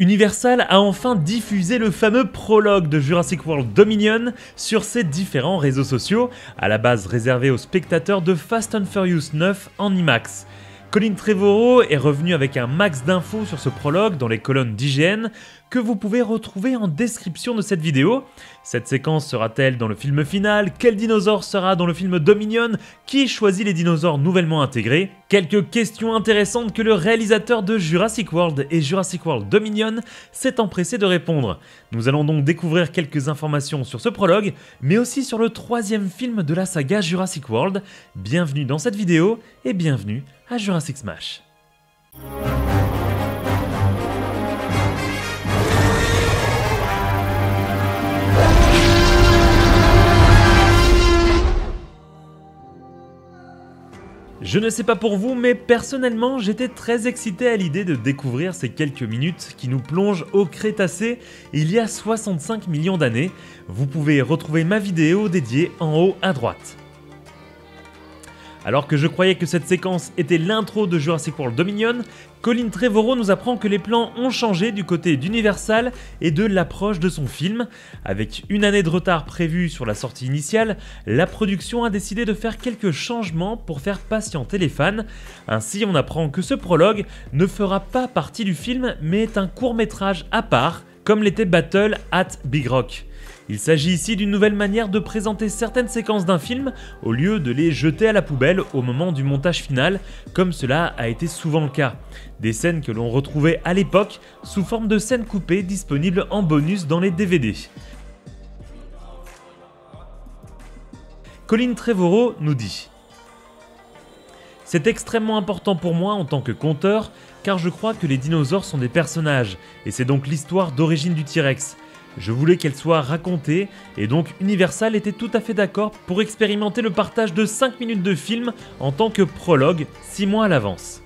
Universal a enfin diffusé le fameux prologue de Jurassic World Dominion sur ses différents réseaux sociaux, à la base réservé aux spectateurs de Fast and Furious 9 en IMAX. Colin Trevorrow est revenu avec un max d'infos sur ce prologue dans les colonnes d'IGN que vous pouvez retrouver en description de cette vidéo. Cette séquence sera-t-elle dans le film final? Quel dinosaure sera dans le film Dominion? Qui choisit les dinosaures nouvellement intégrés? Quelques questions intéressantes que le réalisateur de Jurassic World et Jurassic World Dominion s'est empressé de répondre. Nous allons donc découvrir quelques informations sur ce prologue, mais aussi sur le troisième film de la saga Jurassic World. Bienvenue dans cette vidéo et bienvenue à Jurassic Smash. Je ne sais pas pour vous, mais personnellement, j'étais très excité à l'idée de découvrir ces quelques minutes qui nous plongent au Crétacé il y a 65 millions d'années. Vous pouvez retrouver ma vidéo dédiée en haut à droite. Alors que je croyais que cette séquence était l'intro de Jurassic World Dominion, Colin Trevorrow nous apprend que les plans ont changé du côté d'Universal et de l'approche de son film. Avec une année de retard prévue sur la sortie initiale, la production a décidé de faire quelques changements pour faire patienter les fans. Ainsi, on apprend que ce prologue ne fera pas partie du film, mais est un court-métrage à part, comme l'était Battle at Big Rock. Il s'agit ici d'une nouvelle manière de présenter certaines séquences d'un film au lieu de les jeter à la poubelle au moment du montage final, comme cela a été souvent le cas. Des scènes que l'on retrouvait à l'époque sous forme de scènes coupées disponibles en bonus dans les DVD. Colin Trevorrow nous dit: c'est extrêmement important pour moi en tant que conteur, car je crois que les dinosaures sont des personnages, et c'est donc l'histoire d'origine du T-Rex. Je voulais qu'elle soit racontée, et donc Universal était tout à fait d'accord pour expérimenter le partage de 5 minutes de film en tant que prologue 6 mois à l'avance.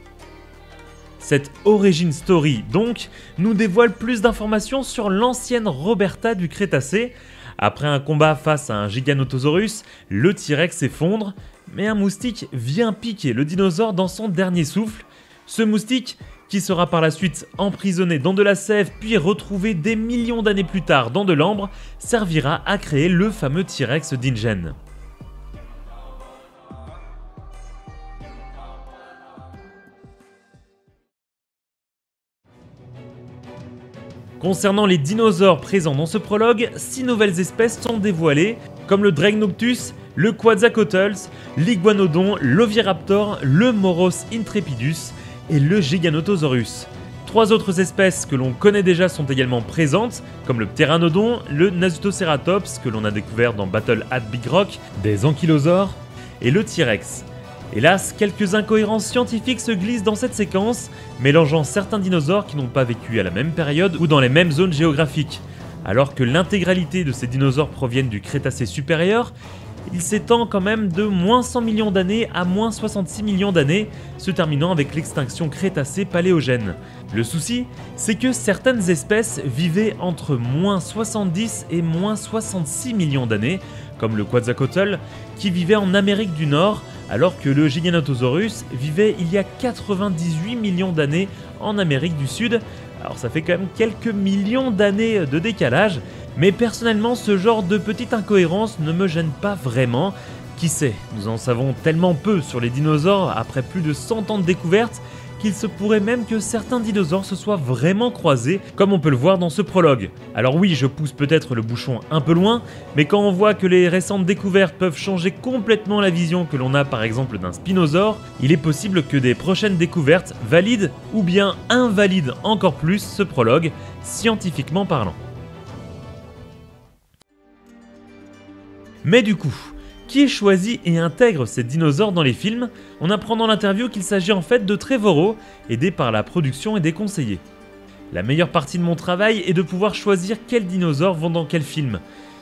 Cette origin story, donc, nous dévoile plus d'informations sur l'ancienne Roberta du Crétacé. Après un combat face à un Giganotosaurus, le T-Rex s'effondre, mais un moustique vient piquer le dinosaure dans son dernier souffle. Ce moustique, qui sera par la suite emprisonné dans de la sève puis retrouvé des millions d'années plus tard dans de l'ambre, servira à créer le fameux T-Rex d'InGen. Concernant les dinosaures présents dans ce prologue, 6 nouvelles espèces sont dévoilées, comme le Dragnoptus, le Quetzalcoatl, l'Iguanodon, l'Oviraptor, le Moros intrepidus et le Giganotosaurus. 3 autres espèces que l'on connaît déjà sont également présentes, comme le Pteranodon, le Nasutoceratops que l'on a découvert dans Battle at Big Rock, des ankylosaures et le T-Rex. Hélas, quelques incohérences scientifiques se glissent dans cette séquence, mélangeant certains dinosaures qui n'ont pas vécu à la même période ou dans les mêmes zones géographiques. Alors que l'intégralité de ces dinosaures proviennent du Crétacé supérieur, il s'étend quand même de moins 100 millions d'années à moins 66 millions d'années, se terminant avec l'extinction Crétacé paléogène. Le souci, c'est que certaines espèces vivaient entre moins 70 et moins 66 millions d'années, comme le Quetzalcoatl, qui vivait en Amérique du Nord, alors que le Giganotosaurus vivait il y a 98 millions d'années en Amérique du Sud. Alors ça fait quand même quelques millions d'années de décalage, mais personnellement ce genre de petite incohérence ne me gêne pas vraiment. Qui sait, nous en savons tellement peu sur les dinosaures après plus de 100 ans de découverte qu'il se pourrait même que certains dinosaures se soient vraiment croisés, comme on peut le voir dans ce prologue. Alors oui, je pousse peut-être le bouchon un peu loin, mais quand on voit que les récentes découvertes peuvent changer complètement la vision que l'on a par exemple d'un spinosaure, il est possible que des prochaines découvertes valident ou bien invalident encore plus ce prologue, scientifiquement parlant. Mais du coup, qui choisit et intègre ces dinosaures dans les films? On apprend dans l'interview qu'il s'agit en fait de Trevorrow, aidé par la production et des conseillers. La meilleure partie de mon travail est de pouvoir choisir quels dinosaures vont dans quel film.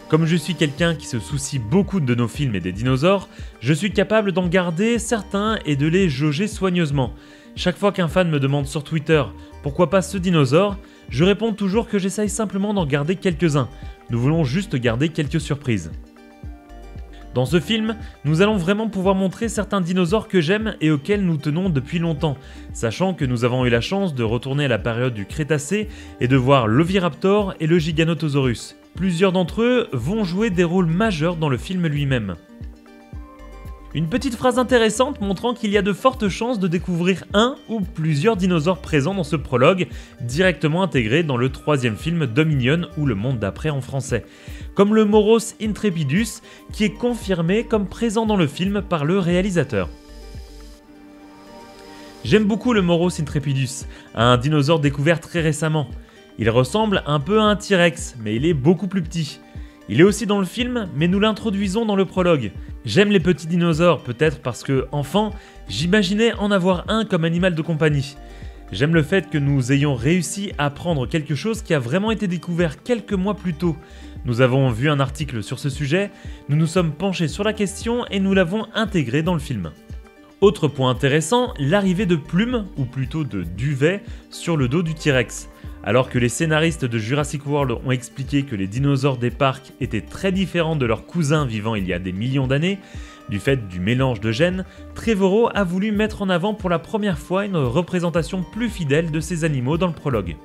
Comme je suis quelqu'un qui se soucie beaucoup de nos films et des dinosaures, je suis capable d'en garder certains et de les jauger soigneusement. Chaque fois qu'un fan me demande sur Twitter « Pourquoi pas ce dinosaure ?», je réponds toujours que j'essaye simplement d'en garder quelques-uns. Nous voulons juste garder quelques surprises. Dans ce film, nous allons vraiment pouvoir montrer certains dinosaures que j'aime et auxquels nous tenons depuis longtemps, sachant que nous avons eu la chance de retourner à la période du Crétacé et de voir l'Oviraptor et le Giganotosaurus. Plusieurs d'entre eux vont jouer des rôles majeurs dans le film lui-même. Une petite phrase intéressante montrant qu'il y a de fortes chances de découvrir un ou plusieurs dinosaures présents dans ce prologue, directement intégrés dans le troisième film Dominion ou Le Monde d'après en français, comme le Moros Intrepidus qui est confirmé comme présent dans le film par le réalisateur. J'aime beaucoup le Moros Intrepidus, un dinosaure découvert très récemment. Il ressemble un peu à un T-Rex, mais il est beaucoup plus petit. Il est aussi dans le film, mais nous l'introduisons dans le prologue. J'aime les petits dinosaures, peut-être parce que, enfant, j'imaginais en avoir un comme animal de compagnie. J'aime le fait que nous ayons réussi à prendre quelque chose qui a vraiment été découvert quelques mois plus tôt. Nous avons vu un article sur ce sujet, nous nous sommes penchés sur la question et nous l'avons intégré dans le film. Autre point intéressant, l'arrivée de plumes, ou plutôt de duvets, sur le dos du T-Rex. Alors que les scénaristes de Jurassic World ont expliqué que les dinosaures des parcs étaient très différents de leurs cousins vivant il y a des millions d'années, du fait du mélange de gènes, Trevorrow a voulu mettre en avant pour la première fois une représentation plus fidèle de ces animaux dans le prologue.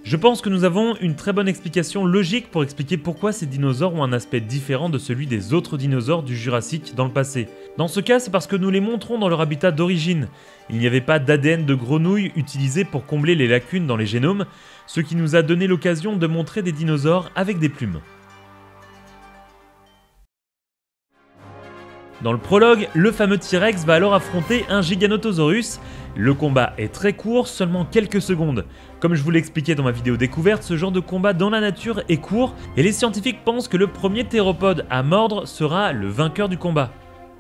Je pense que nous avons une très bonne explication logique pour expliquer pourquoi ces dinosaures ont un aspect différent de celui des autres dinosaures du Jurassique dans le passé. Dans ce cas, c'est parce que nous les montrons dans leur habitat d'origine. Il n'y avait pas d'ADN de grenouille utilisé pour combler les lacunes dans les génomes, ce qui nous a donné l'occasion de montrer des dinosaures avec des plumes. Dans le prologue, le fameux T-Rex va alors affronter un Giganotosaurus. Le combat est très court, seulement quelques secondes. Comme je vous l'expliquais dans ma vidéo découverte, ce genre de combat dans la nature est court et les scientifiques pensent que le premier théropode à mordre sera le vainqueur du combat.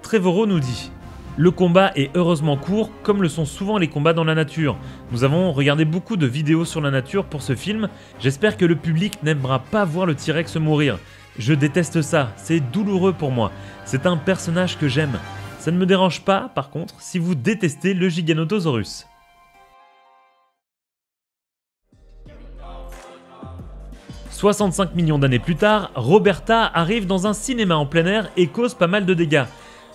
Trevorrow nous dit: le combat est heureusement court, comme le sont souvent les combats dans la nature. Nous avons regardé beaucoup de vidéos sur la nature pour ce film, j'espère que le public n'aimera pas voir le T-Rex mourir. Je déteste ça, c'est douloureux pour moi, c'est un personnage que j'aime. Ça ne me dérange pas, par contre, si vous détestez le Giganotosaurus. « 65 millions d'années plus tard, Roberta arrive dans un cinéma en plein air et cause pas mal de dégâts.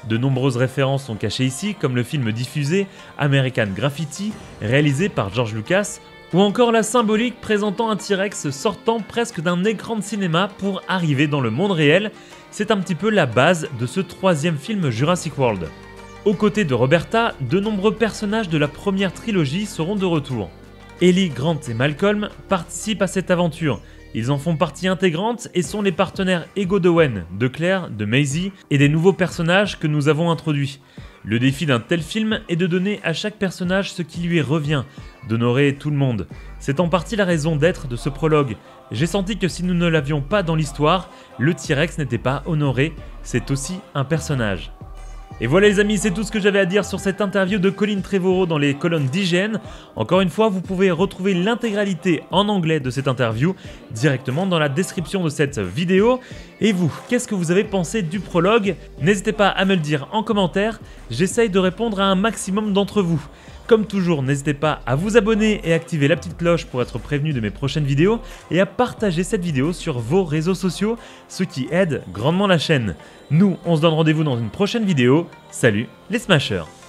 De nombreuses références sont cachées ici, comme le film diffusé American Graffiti, réalisé par George Lucas, ou encore la symbolique présentant un T-Rex sortant presque d'un écran de cinéma pour arriver dans le monde réel. C'est un petit peu la base de ce troisième film Jurassic World. Aux côtés de Roberta, de nombreux personnages de la première trilogie seront de retour. Ellie, Grant et Malcolm participent à cette aventure. Ils en font partie intégrante et sont les partenaires égaux de Wen, de Claire, de Maisie et des nouveaux personnages que nous avons introduits. Le défi d'un tel film est de donner à chaque personnage ce qui lui revient, d'honorer tout le monde. C'est en partie la raison d'être de ce prologue. J'ai senti que si nous ne l'avions pas dans l'histoire, le T-Rex n'était pas honoré, c'est aussi un personnage. Et voilà les amis, c'est tout ce que j'avais à dire sur cette interview de Colin Trevorrow dans les colonnes d'IGN. Encore une fois, vous pouvez retrouver l'intégralité en anglais de cette interview directement dans la description de cette vidéo. Et vous, qu'est-ce que vous avez pensé du prologue? N'hésitez pas à me le dire en commentaire, j'essaye de répondre à un maximum d'entre vous. Comme toujours, n'hésitez pas à vous abonner et activer la petite cloche pour être prévenu de mes prochaines vidéos et à partager cette vidéo sur vos réseaux sociaux, ce qui aide grandement la chaîne. Nous, on se donne rendez-vous dans une prochaine vidéo. Salut les Smashers!